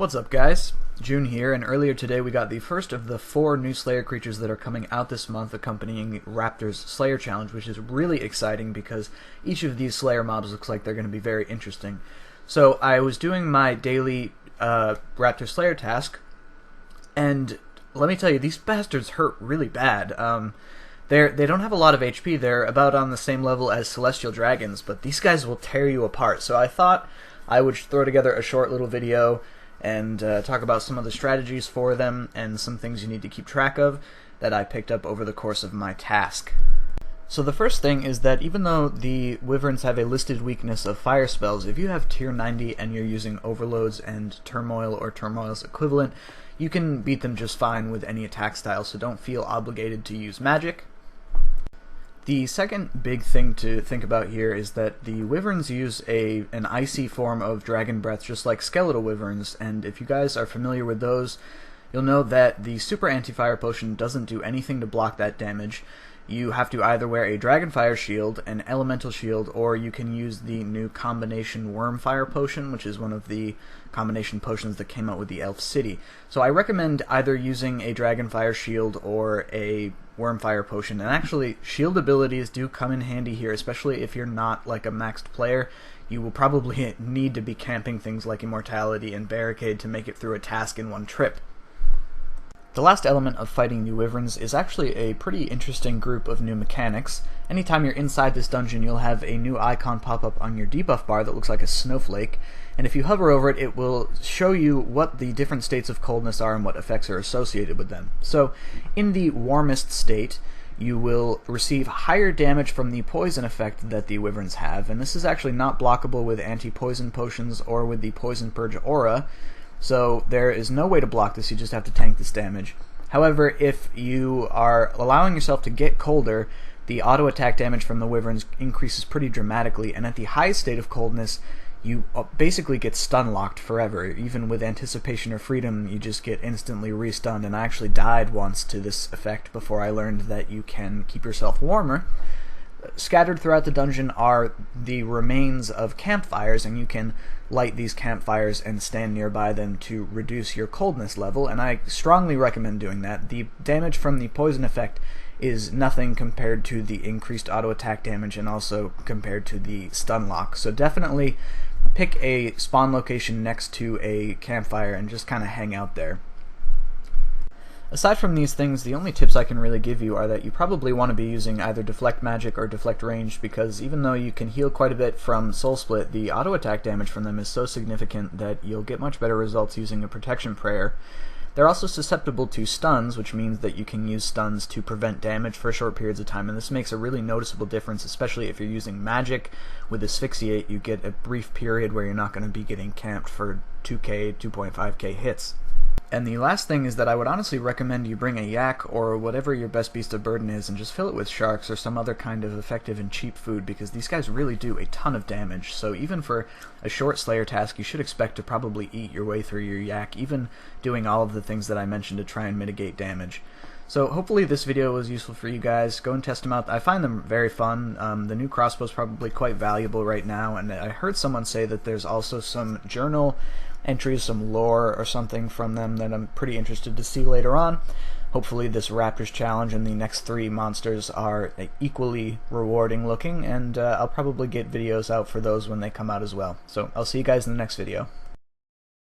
What's up, guys? June here, and earlier today we got the first of the 4 new Slayer creatures that are coming out this month accompanying Raptor's Slayer Challenge, which is really exciting because each of these Slayer mobs looks like they're going to be very interesting. So I was doing my daily Raptor Slayer task, and let me tell you, these bastards hurt really bad. They don't have a lot of HP. They're about on the same level as Celestial Dragons, but these guys will tear you apart. So I thought I would throw together a short little video and talk about some of the strategies for them and some things you need to keep track of that I picked up over the course of my task. So the first thing is that even though the Wyverns have a listed weakness of fire spells, if you have tier 90 and you're using Overloads and Turmoil or Turmoil's equivalent, you can beat them just fine with any attack style, so don't feel obligated to use magic. The second big thing to think about here is that the Wyverns use an icy form of Dragon Breath just like Skeletal Wyverns, and if you guys are familiar with those, you'll know that the Super Anti-Fire Potion doesn't do anything to block that damage. You have to either wear a Dragonfire Shield, an Elemental Shield, or you can use the new combination Wormfire Potion, which is one of the combination potions that came out with the Elf City. So I recommend either using a Dragonfire Shield or a Wormfire Potion, and actually shield abilities do come in handy here, especially if you're not like a maxed player. You will probably need to be camping things like Immortality and Barricade to make it through a task in one trip. The last element of fighting the Wyverns is actually a pretty interesting group of new mechanics. Anytime you're inside this dungeon, you'll have a new icon pop up on your debuff bar that looks like a snowflake, and if you hover over it, it will show you what the different states of coldness are and what effects are associated with them. So, in the warmest state, you will receive higher damage from the poison effect that the Wyverns have, and this is actually not blockable with anti-poison potions or with the Poison Purge aura, so there is no way to block this, you just have to tank this damage. However, if you are allowing yourself to get colder, the auto attack damage from the Wyverns increases pretty dramatically, and at the highest state of coldness, you basically get stun locked forever. Even with Anticipation or Freedom, you just get instantly re-stunned, and I actually died once to this effect before I learned that you can keep yourself warmer. Scattered throughout the dungeon are the remains of campfires, and you can light these campfires and stand nearby them to reduce your coldness level, and I strongly recommend doing that. The damage from the poison effect is nothing compared to the increased auto attack damage and also compared to the stun lock, so definitely pick a spawn location next to a campfire and just kind of hang out there. Aside from these things, the only tips I can really give you are that you probably want to be using either Deflect Magic or Deflect Ranged, because even though you can heal quite a bit from Soul Split, the auto attack damage from them is so significant that you'll get much better results using a Protection Prayer. They're also susceptible to stuns, which means that you can use stuns to prevent damage for short periods of time, and this makes a really noticeable difference, especially if you're using magic. With Asphyxiate, you get a brief period where you're not going to be getting camped for 2k, 2.5k hits. And the last thing is that I would honestly recommend you bring a yak or whatever your best beast of burden is and just fill it with sharks or some other kind of effective and cheap food, because these guys really do a ton of damage. So even for a short Slayer task, you should expect to probably eat your way through your yak, even doing all of the things that I mentioned to try and mitigate damage. So hopefully this video was useful for you guys. Go and test them out. I find them very fun. The new crossbow is probably quite valuable right now, and I heard someone say that there's also some journal entries, some lore or something from them that I'm pretty interested to see later on. Hopefully this Raptors challenge and the next 3 monsters are equally rewarding looking, and I'll probably get videos out for those when they come out as well. So I'll see you guys in the next video.